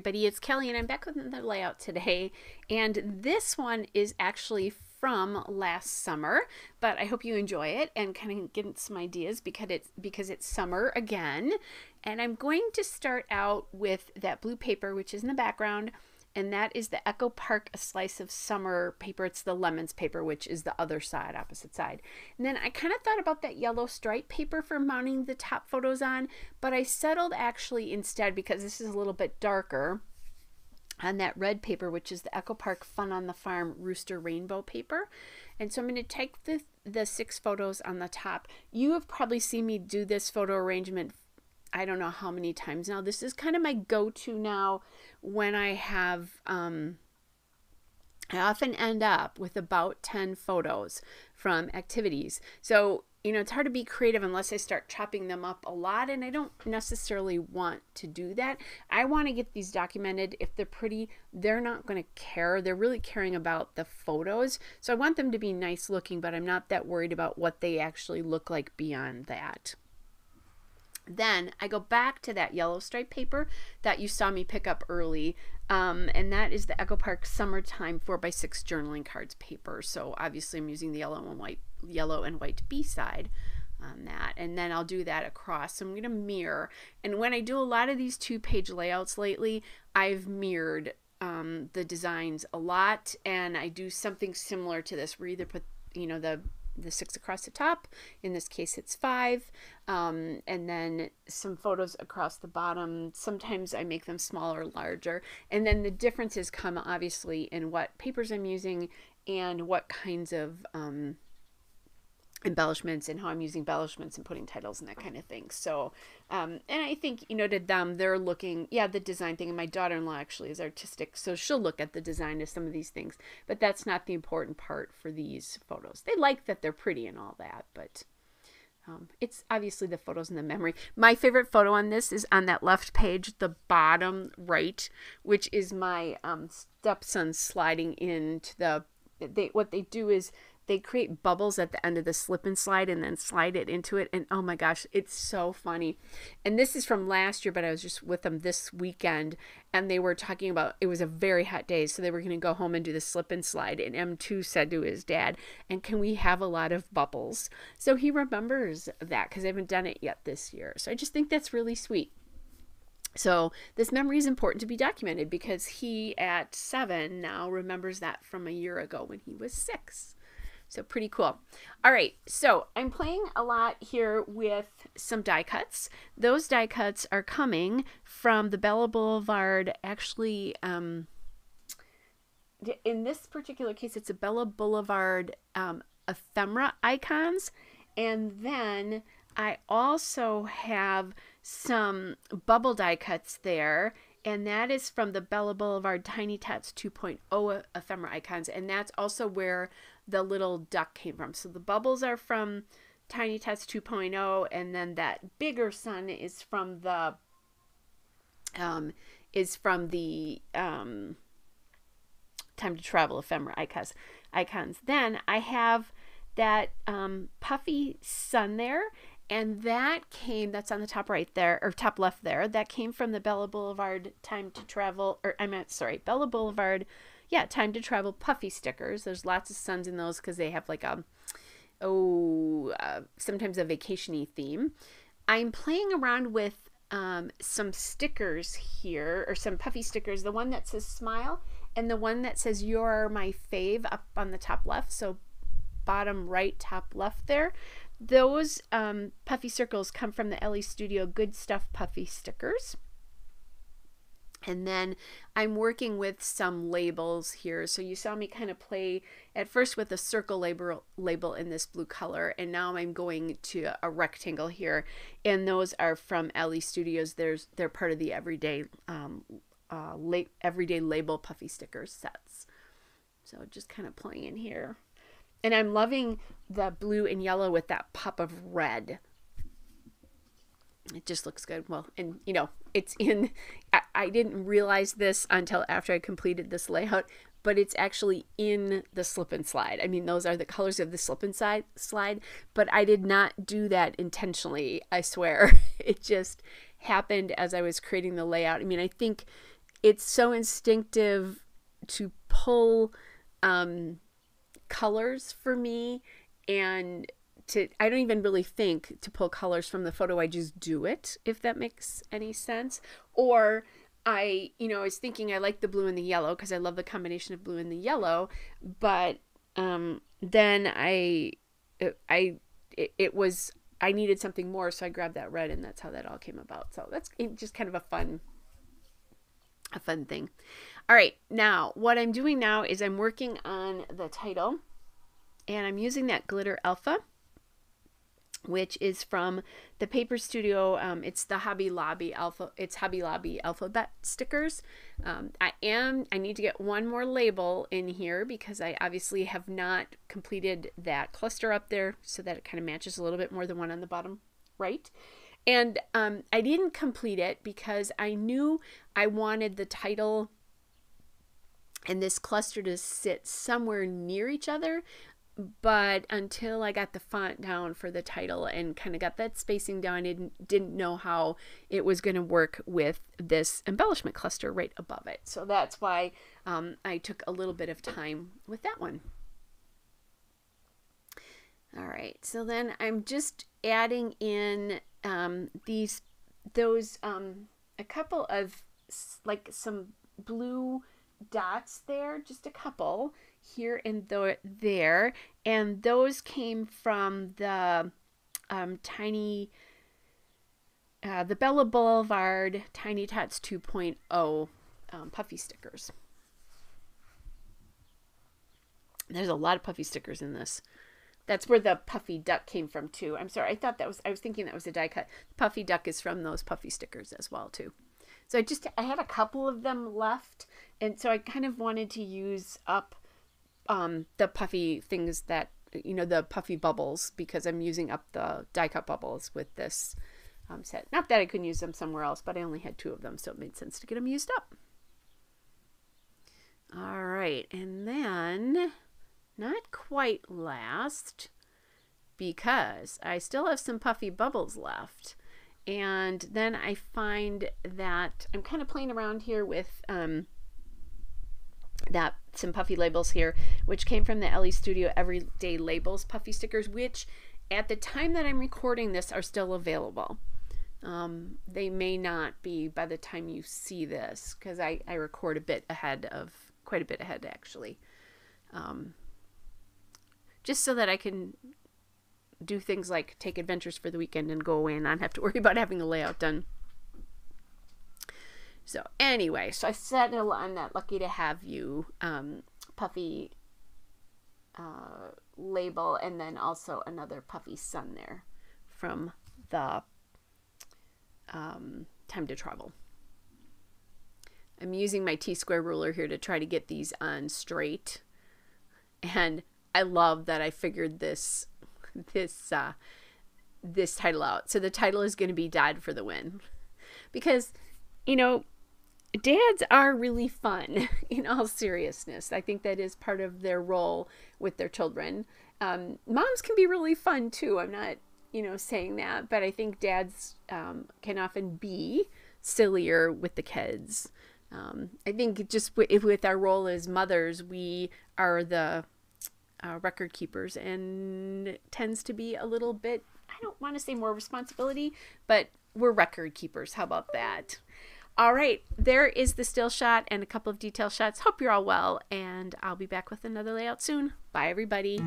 everybody, it's Kelly and I'm back with another layout today, and this one is actually from last summer, but I hope you enjoy it and kind of get some ideas because it's summer again. And I'm going to start out with that blue paper, which is in the background, and that is the Echo Park A Slice of Summer paper. It's the lemons paper, which is the other side, opposite side. And then I kind of thought about that yellow stripe paper for mounting the top photos on, but I settled actually instead, because this is a little bit darker, on that red paper, which is the Echo Park Fun on the Farm Rooster Rainbow paper. And so I'm going to take the 6 photos on the top. You have probably seen me do this photo arrangement I don't know how many times now. This is kind of my go-to now when I have, I often end up with about 10 photos from activities. So, you know, it's hard to be creative unless I start chopping them up a lot, and I don't necessarily want to do that. I want to get these documented. If they're pretty, they're not going to care. They're really caring about the photos. So I want them to be nice looking, but I'm not that worried about what they actually look like beyond that. Then I go back to that yellow stripe paper that you saw me pick up early, and that is the Echo Park Summertime 4x6 journaling cards paper. So obviously I'm using the yellow and white B side on that, and then I'll do that across. So I'm going to mirror, and when I do a lot of these 2-page layouts lately, I've mirrored the designs a lot, and I do something similar to this. We either put, you know, the 6 across the top. In this case, it's 5. And then some photos across the bottom. Sometimes I make them smaller or larger. And then the differences come obviously in what papers I'm using and what kinds of embellishments and how I'm using embellishments and putting titles and that kind of thing. So, and I think, you know, to them, they're looking, yeah, the design thing. And my daughter-in-law actually is artistic, so she'll look at the design of some of these things, but that's not the important part for these photos. They like that they're pretty and all that, but it's obviously the photos and the memory. My favorite photo on this is on that left page, the bottom right, which is my stepson sliding into the, what they do is they create bubbles at the end of the slip and slide and then slide it into it. And oh my gosh, it's so funny. And this is from last year, but I was just with them this weekend, and they were talking about, it was a very hot day, so they were going to go home and do the slip and slide. And M2 said to his dad, and can we have a lot of bubbles? So he remembers that because I haven't done it yet this year. So I just think that's really sweet. So this memory is important to be documented because he at 7 now remembers that from a year ago when he was 6. So pretty cool. All right, so I'm playing a lot here with some die cuts. Those die cuts are coming from the Bella Boulevard. Actually, in this particular case, it's a Bella Boulevard ephemera icons. And then I also have some bubble die cuts there. And that is from the Bella Boulevard Tiny Tots 2.0 ephemera icons. And that's also where the little duck came from. So the bubbles are from Tiny Tots 2.0, and then that bigger sun is from the Time to Travel ephemera icons. Then I have that puffy sun there, and that's on the top right there, or top left there. That came from the Bella Boulevard Time to Travel, Bella Boulevard, yeah, Time to Travel puffy stickers. There's lots of suns in those because they have like sometimes a vacation-y theme. I'm playing around with some stickers here, or some puffy stickers. The one that says smile and the one that says you're my fave up on the top left. So bottom right, top left there. Those puffy circles come from the Ellie Studio Good Stuff puffy stickers. And then I'm working with some labels here. So you saw me kind of play at first with a circle label in this blue color, and now I'm going to a rectangle here. And those are from Ellie Studios. They're part of the everyday label puffy stickers sets. So just kind of playing in here. And I'm loving the blue and yellow with that pop of red. It just looks good. Well, and you know, it's in, I didn't realize this until after I completed this layout, but it's actually in the slip and slide. I mean, those are the colors of the slip and slide, but I did not do that intentionally, I swear. It just happened as I was creating the layout. I mean, I think it's so instinctive to pull colors for me, and I don't even really think to pull colors from the photo. I just do it, if that makes any sense. Or I was thinking I like the blue and the yellow because I love the combination of blue and the yellow, but then I needed something more, so I grabbed that red, and that's how that all came about. So that's just kind of a fun thing. All right, now what I'm doing now is I'm working on the title, and I'm using that glitter alpha, which is from the Paper Studio. It's the Hobby Lobby alpha. It's Hobby Lobby alphabet stickers. I need to get one more label in here because I obviously have not completed that cluster up there, so that it kind of matches a little bit more than one on the bottom right. And I didn't complete it because I knew I wanted the title and this cluster to sit somewhere near each other. But until I got the font down for the title and kind of got that spacing down, I didn't know how it was going to work with this embellishment cluster right above it. So that's why I took a little bit of time with that one. All right, so then I'm just adding in a couple of like some blue dots there, just a couple here and there, and those came from the the Bella Boulevard Tiny Tots 2.0 puffy stickers. There's a lot of puffy stickers in this. That's where the puffy duck came from too. I'm sorry, I was thinking that was a die cut. The puffy duck is from those puffy stickers as well too. So I had a couple of them left, and so I kind of wanted to use up the puffy things that, the puffy bubbles, because I'm using up the die cut bubbles with this set. Not that I couldn't use them somewhere else, but I only had 2 of them, so it made sense to get them used up. All right, and then not quite last, because I still have some puffy bubbles left. And then I find that I'm kind of playing around here with some puffy labels here, which came from the LE Studio Everyday Labels puffy stickers, which at the time that I'm recording this are still available. They may not be by the time you see this, because I record quite a bit ahead actually, just so that I can do things like take adventures for the weekend and go away and not have to worry about having the layout done. So anyway, so I said I'm not lucky to have you puffy label, and then also another puffy sun there from the Time to Travel. I'm using my T-square ruler here to try to get these on straight, and I love that I figured this title out. So the title is going to be Dad for the Win, because dads are really fun in all seriousness. I think that is part of their role with their children. Moms can be really fun too. I'm not saying that, but I think dads can often be sillier with the kids. I think just with our role as mothers, we are the record keepers, and it tends to be a little bit, I don't want to say more responsibility, but we're record keepers. How about that? All right, there is the still shot and a couple of detail shots. Hope you're all well, and I'll be back with another layout soon. Bye, everybody.